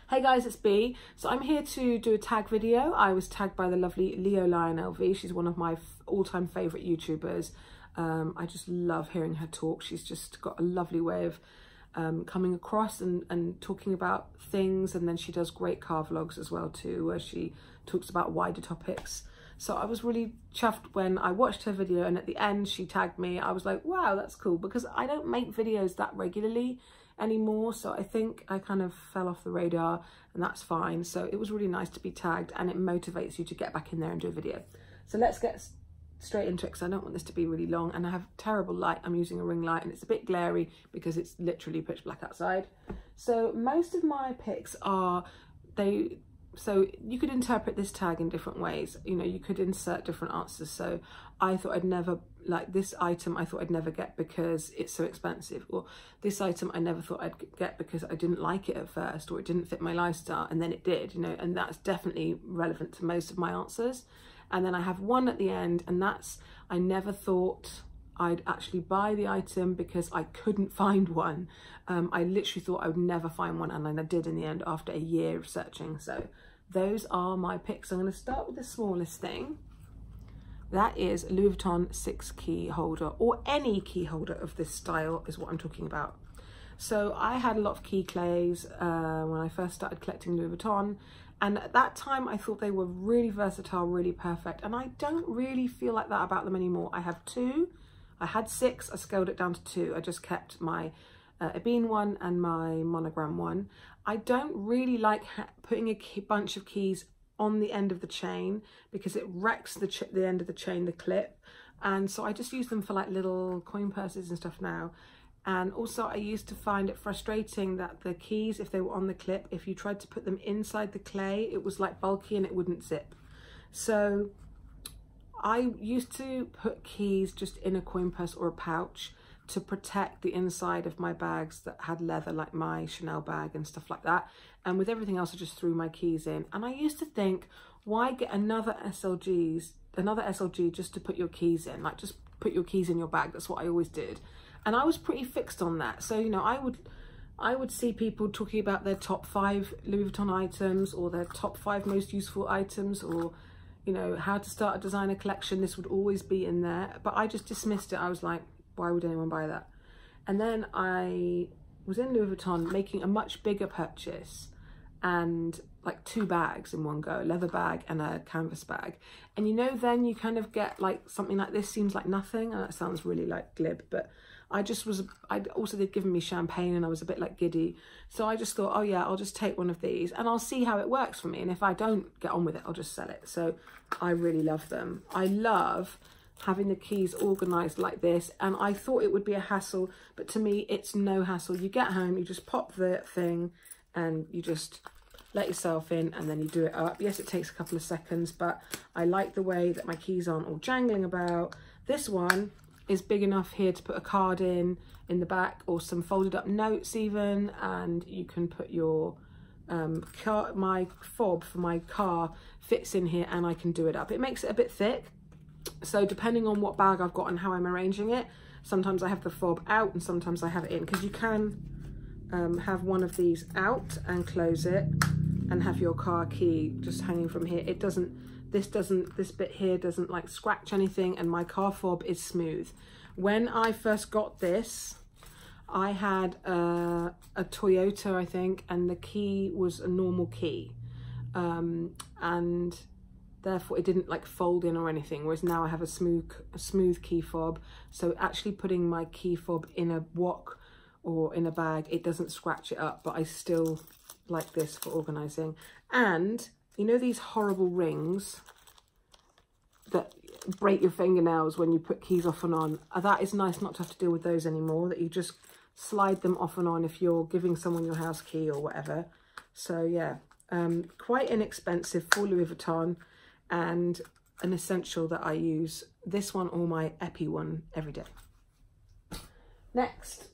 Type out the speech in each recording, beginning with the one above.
Hey guys, it's B. So I'm here to do a tag video. I was tagged by the lovely LeolionLV. She's one of my all-time favourite YouTubers. I just love hearing her talk. She's just got a lovely way of coming across and talking about things, and then she does great car vlogs as well too, where she talks about wider topics. So I was really chuffed when I watched her video, and at the end she tagged me. I was like, wow, that's cool, because I don't make videos that regularly anymore, so I think I kind of fell off the radar, and that's fine. So it was really nice to be tagged, and it motivates you to get back in there and do a video. So let's get straight into it, because I don't want this to be really long, and I have terrible light. I'm using a ring light and it's a bit glary because it's literally pitch black outside. So most of my picks are, so you could interpret this tag in different ways. You know, you could insert different answers. So I thought I'd never, like this item I thought I'd never get because it's so expensive, or this item I never thought I'd get because I didn't like it at first, or it didn't fit my lifestyle, and then it did, you know, and that's definitely relevant to most of my answers. And then I have one at the end, and that's, I never thought I'd actually buy the item because I couldn't find one. I literally thought I would never find one, and then I did in the end after a year of searching. So those are my picks. I'm going to start with the smallest thing. That is a Louis Vuitton 6 key holder, or any key holder of this style is what I'm talking about. So I had a lot of key clays when I first started collecting Louis Vuitton, and at that time I thought they were really versatile, really perfect, and I don't really feel like that about them anymore. I have 2. I had 6, I scaled it down to 2. I just kept my Ebene one and my monogram one. I don't really like putting a bunch of keys on the end of the chain because it wrecks the end of the chain, the clip, and so I just use them for like little coin purses and stuff now. And also I used to find it frustrating that the keys, if they were on the clip, if you tried to put them inside the clay, it was like bulky and it wouldn't zip. So I used to put keys just in a coin purse or a pouch to protect the inside of my bags that had leather, like my Chanel bag and stuff like that. And with everything else, I just threw my keys in. And I used to think, why get another SLG just to put your keys in? Like, just put your keys in your bag. That's what I always did. And I was pretty fixed on that. So, you know, I would see people talking about their top 5 Louis Vuitton items, or their top 5 most useful items, or, you know, how to start a designer collection. This would always be in there, but I just dismissed it. I was like, why would anyone buy that? And then I was in Louis Vuitton making a much bigger purchase, and like 2 bags in one go, a leather bag and a canvas bag. And you know, then you kind of get like something like this seems like nothing, and that sounds really like glib, but I'd also, they'd given me champagne and I was a bit like giddy. So I just thought, oh yeah, I'll just take one of these and I'll see how it works for me. And if I don't get on with it, I'll just sell it. So I really love them. I love having the keys organized like this, and I thought it would be a hassle, but to me it's no hassle. You get home, you just pop the thing and you just let yourself in, and then you do it up. Yes, it takes a couple of seconds, but I like the way that my keys aren't all jangling about. This one is big enough here to put a card in the back, or some folded up notes even, and you can put your my fob for my car fits in here, and I can do it up. It makes it a bit thick, so depending on what bag I've got and how I'm arranging it, sometimes I have the fob out and sometimes I have it in, because you can have one of these out and close it and have your car key just hanging from here. It doesn't, this bit here doesn't like scratch anything, and my car fob is smooth. When I first got this, I had a Toyota, I think, and the key was a normal key, and therefore it didn't like fold in or anything, whereas now I have a smooth key fob. So actually putting my key fob in a wok or in a bag, it doesn't scratch it up, but I still like this for organizing. And you know these horrible rings that break your fingernails when you put keys off and on? That is nice not to have to deal with those anymore, that you just slide them off and on if you're giving someone your house key or whatever. So yeah, quite inexpensive for Louis Vuitton, and an essential that I use this one or my Epi one every day. Next,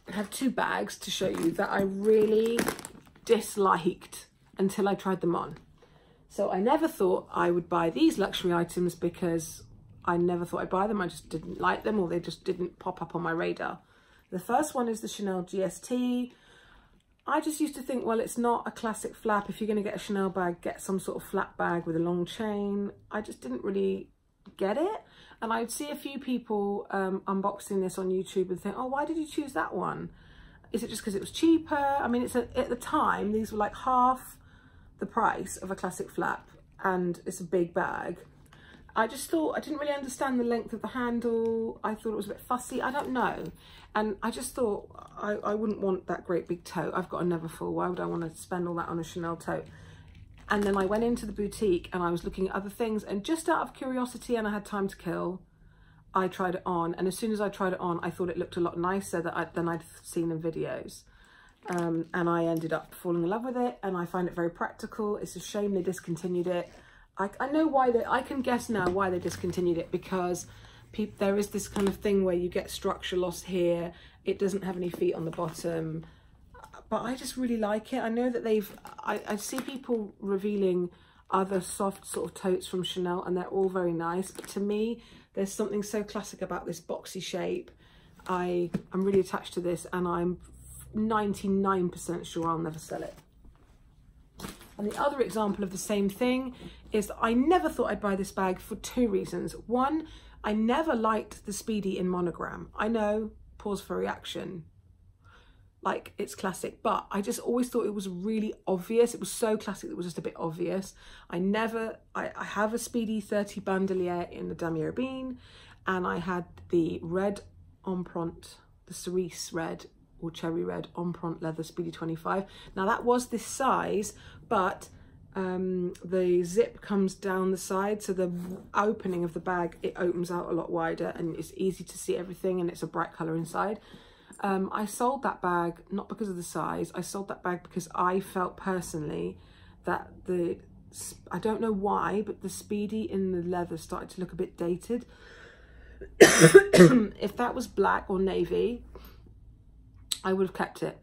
I have 2 bags to show you that I really disliked until I tried them on. So I never thought I would buy these luxury items because I never thought I'd buy them. I just didn't like them, or they just didn't pop up on my radar. The first one is the Chanel GST. I just used to think, well, it's not a classic flap. If you're going to get a Chanel bag, get some sort of flat bag with a long chain. I just didn't really get it. And I'd see a few people unboxing this on YouTube and think, oh, why did you choose that one? Is it just because it was cheaper? I mean, at the time, these were like half the price of a classic flap, and it's a big bag. I just thought, I didn't really understand the length of the handle. I thought it was a bit fussy. I don't know. And I just thought I wouldn't want that great big tote. I've got a Neverfull. Why would I want to spend all that on a Chanel tote? And then I went into the boutique and I was looking at other things, and just out of curiosity, and I had time to kill, I tried it on. And as soon as I tried it on, I thought it looked a lot nicer than I'd seen in videos. And I ended up falling in love with it, and I find it very practical. It's a shame they discontinued it. I know why I can guess now why they discontinued it, because there is this kind of thing where you get structure loss here. It doesn't have any feet on the bottom, but I just really like it. I know that I see people revealing other soft sort of totes from Chanel, and they're all very nice. But to me, there's something so classic about this boxy shape. I'm really attached to this, and I'm 99% sure I'll never sell it. And the other example of the same thing is that I never thought I'd buy this bag for two reasons. One, I never liked the Speedy in monogram. I know, pause for reaction. Like, it's classic, but I just always thought it was really obvious. It was so classic, it was just a bit obvious. I have a Speedy 30 bandolier in the Damier Bean, and I had the red Empreinte, the cerise red or cherry red Empreinte leather Speedy 25. Now that was this size, but the zip comes down the side, so the opening of the bag, it opens out a lot wider, and it's easy to see everything, and it's a bright colour inside. I sold that bag not because of the size. I sold that bag because I felt personally that I don't know why, but the Speedy in the leather started to look a bit dated. If that was black or navy, I would have kept it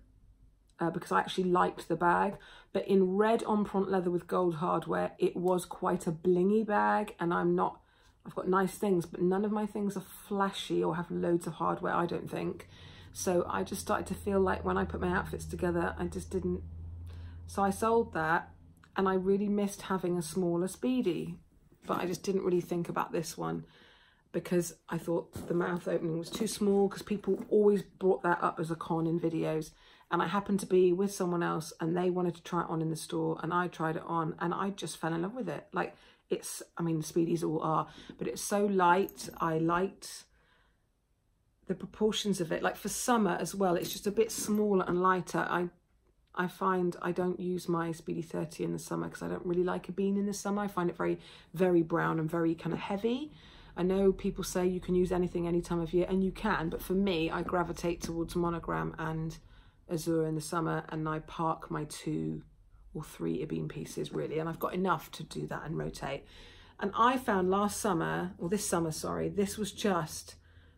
because I actually liked the bag. But in red Empreinte leather with gold hardware, it was quite a blingy bag, and I've got nice things, but none of my things are flashy or have loads of hardware, I don't think. So I just started to feel like when I put my outfits together, I just didn't. So I sold that, and I really missed having a smaller Speedy, but I just didn't really think about this one because I thought the mouth opening was too small, because people always brought that up as a con in videos. And I happened to be with someone else, and they wanted to try it on in the store, and I tried it on, and I just fell in love with it. Like, I mean, the Speedies all are, but it's so light. I liked the proportions of it. Like for summer as well, it's just a bit smaller and lighter. I find I don't use my Speedy 30 in the summer because I don't really like a bean in the summer. I find it very, very brown and very kind of heavy. I know people say you can use anything any time of year, and you can, but for me, I gravitate towards monogram and azure in the summer, and I park my 2 or 3 Ibeen pieces really, and I've got enough to do that and rotate. And I found last summer, or this summer, sorry, this was just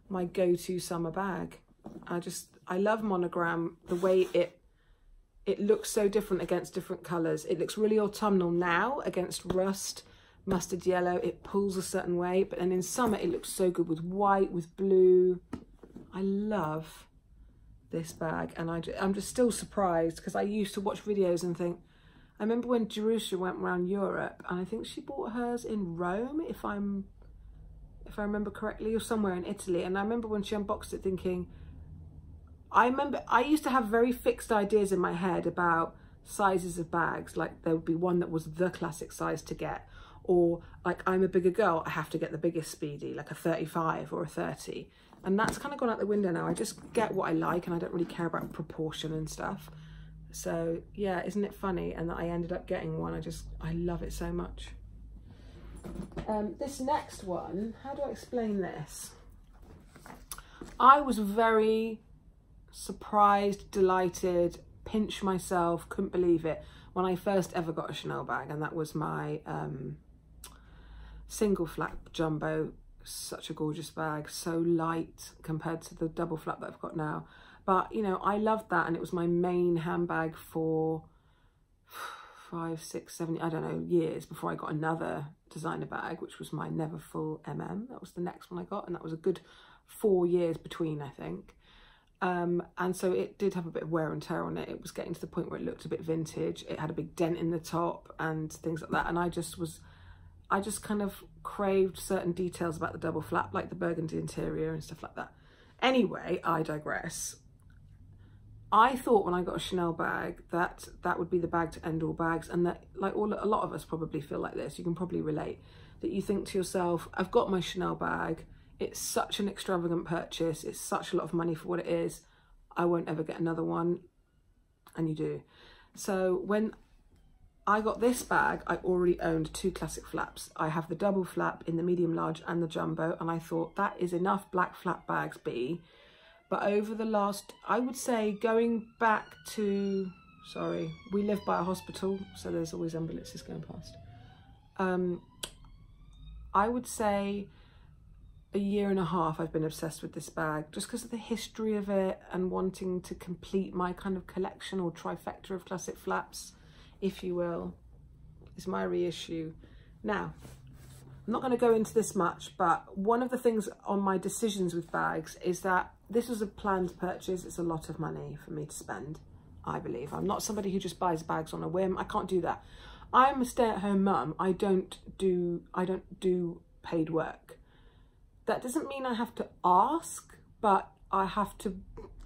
my go-to summer bag. I love monogram, the way it looks so different against different colours. It looks really autumnal now against rust, mustard yellow. It pulls a certain way, but then in summer it looks so good with white, with blue. I love this bag, and I'm just still surprised because I used to watch videos and think, I remember when Jerusha went around Europe, and I think she bought hers in Rome, if I remember correctly, or somewhere in Italy. And I remember when she unboxed it thinking, I used to have very fixed ideas in my head about sizes of bags. Like there would be one that was the classic size to get, or like I'm a bigger girl, I have to get the biggest Speedy, like a 35 or a 30. And that's kind of gone out the window now. I just get what I like, and I don't really care about proportion and stuff. So yeah, isn't it funny? And that I ended up getting one. I love it so much. This next one, how do I explain this? I was very surprised, delighted, pinched myself, couldn't believe it when I first ever got a Chanel bag, and that was my single flap jumbo. Such a gorgeous bag, so light compared to the double flap that I've got now. But you know, I loved that, and it was my main handbag for 5, 6, 7, I don't know, years before I got another designer bag, which was my Neverfull MM. That was the next one I got, and that was a good 4 years between, I think. And so it did have a bit of wear and tear on it. It was getting to the point where it looked a bit vintage. It had a big dent in the top and things like that. And I just kind of craved certain details about the double flap, like the burgundy interior and stuff like that. Anyway, I digress. I thought when I got a Chanel bag that that would be the bag to end all bags, and that, like a lot of us probably feel like this, you can probably relate, that you think to yourself, I've got my Chanel bag, it's such an extravagant purchase, it's such a lot of money for what it is, I won't ever get another one. And you do. So when I got this bag, I already owned 2 classic flaps. I have the double flap in the medium large and the jumbo, and I thought that is enough black flap bags, B. But over the last, I would say, going back to, sorry, we live by a hospital, so there's always ambulances going past. I would say a year and a half I've been obsessed with this bag, just because of the history of it and wanting to complete my kind of collection or trifecta of classic flaps, if you will, is my reissue. Now, I'm not going to go into this much, but one of the things on my decisions with bags is that this was a planned purchase. It's a lot of money for me to spend, I believe. I'm not somebody who just buys bags on a whim. I can't do that. I'm a stay-at-home mum. I don't do paid work. That doesn't mean I have to ask, but I have to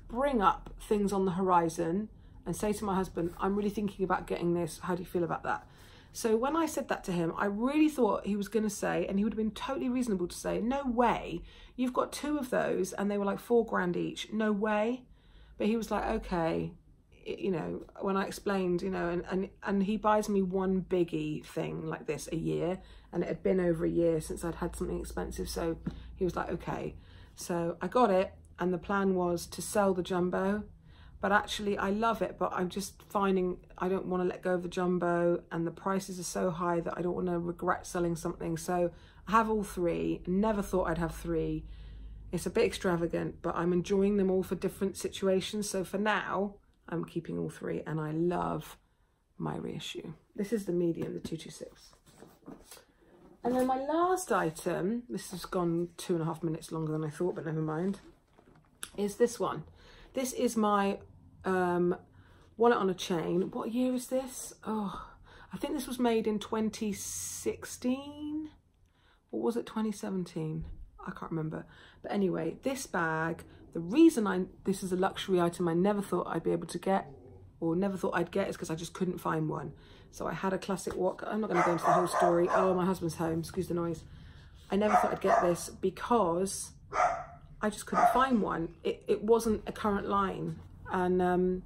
bring up things on the horizon and say to my husband, I'm really thinking about getting this. How do you feel about that? So when I said that to him, I really thought he was going to say, and he would have been totally reasonable to say, no way, you've got 2 of those and they were like $4 grand each. No way. But he was like, okay, you know, when I explained, you know, and he buys me one biggie thing like this a year, and it had been over a year since I'd had something expensive. So he was like, okay. So I got it, and the plan was to sell the jumbo. But actually, I love it, but I'm just finding I don't want to let go of the jumbo, and the prices are so high that I don't want to regret selling something. So I have all 3. Never thought I'd have 3. It's a bit extravagant, but I'm enjoying them all for different situations. So for now, I'm keeping all 3, and I love my reissue. This is the medium, the 226. And then my last item, this has gone 2.5 minutes longer than I thought, but never mind, is this one. This is my wallet on a chain. What year is this? Oh, I think this was made in 2016. Or was it 2017? I can't remember. But anyway, this bag, the reason this is a luxury item I never thought I'd be able to get, or never thought I'd get, is because I just couldn't find one. So I had a classic walk. I'm not going to go into the whole story. Oh, my husband's home. Excuse the noise. I never thought I'd get this because I just couldn't find one. It wasn't a current line. And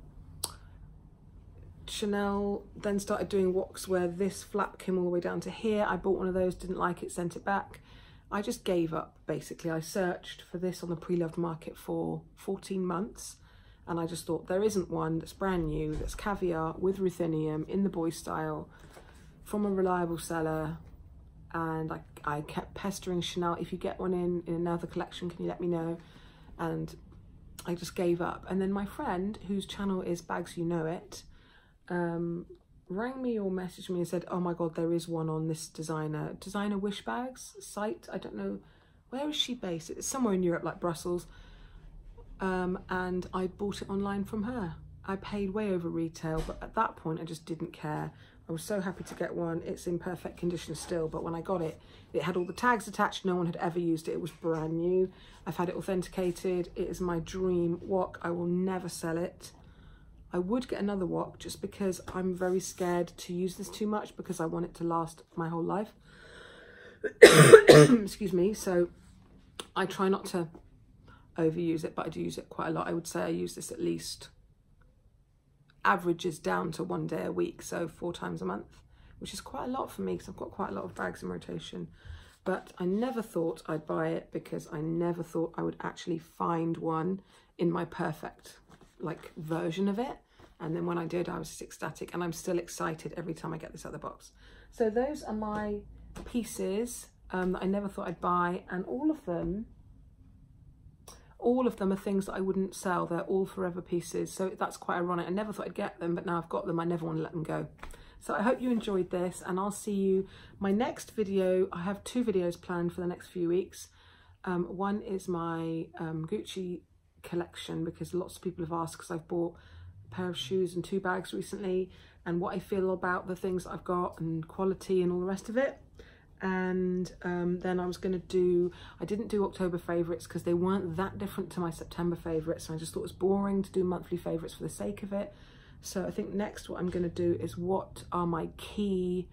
Chanel then started doing walks where this flap came all the way down to here. I bought one of those, didn't like it, sent it back. I just gave up, basically. I searched for this on the pre-loved market for 14 months. And I just thought, there isn't one that's brand new, that's caviar with ruthenium in the boy style from a reliable seller. And I kept pestering Chanel, if you get one in another collection, can you let me know? And I just gave up. And then my friend, whose channel is Bags You Know It, rang me or messaged me and said, oh my God, there is one on this designer Wish Bags site. I don't know, where is she based? It's somewhere in Europe, like Brussels. And I bought it online from her. I paid way over retail, but at that point I just didn't care. I was so happy to get one. It's in perfect condition still, but when I got it, it had all the tags attached. No one had ever used it. It was brand new. I've had it authenticated. It is my dream wok. I will never sell it. I would get another wok just because I'm very scared to use this too much, because I want it to last my whole life. Excuse me. So I try not to overuse it, but I do use it quite a lot. I would say I use this at least, averages down to 1 day a week, so 4 times a month, which is quite a lot for me because I've got quite a lot of bags in rotation. But I never thought I'd buy it because I never thought I would actually find one in my perfect like version of it. And then when I did, I was just ecstatic, and I'm still excited every time I get this out of the box. So those are my pieces that I never thought I'd buy, and all of them are things that I wouldn't sell. They're all forever pieces. So that's quite ironic. I never thought I'd get them, but now I've got them. I never want to let them go. So I hope you enjoyed this, and I'll see you my next video. I have 2 videos planned for the next few weeks. One is my Gucci collection, because lots of people have asked, because I've bought a pair of shoes and 2 bags recently, and what I feel about the things that I've got and quality and all the rest of it. And then I was going to do, I didn't do October favourites because they weren't that different to my September favourites, and I just thought it was boring to do monthly favourites for the sake of it. So I think next what I'm going to do is what are my key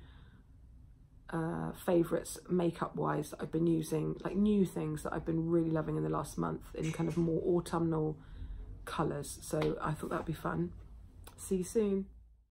favourites makeup wise that I've been using, like new things that I've been really loving in the last month in kind of more autumnal colours. So I thought that'd be fun. See you soon.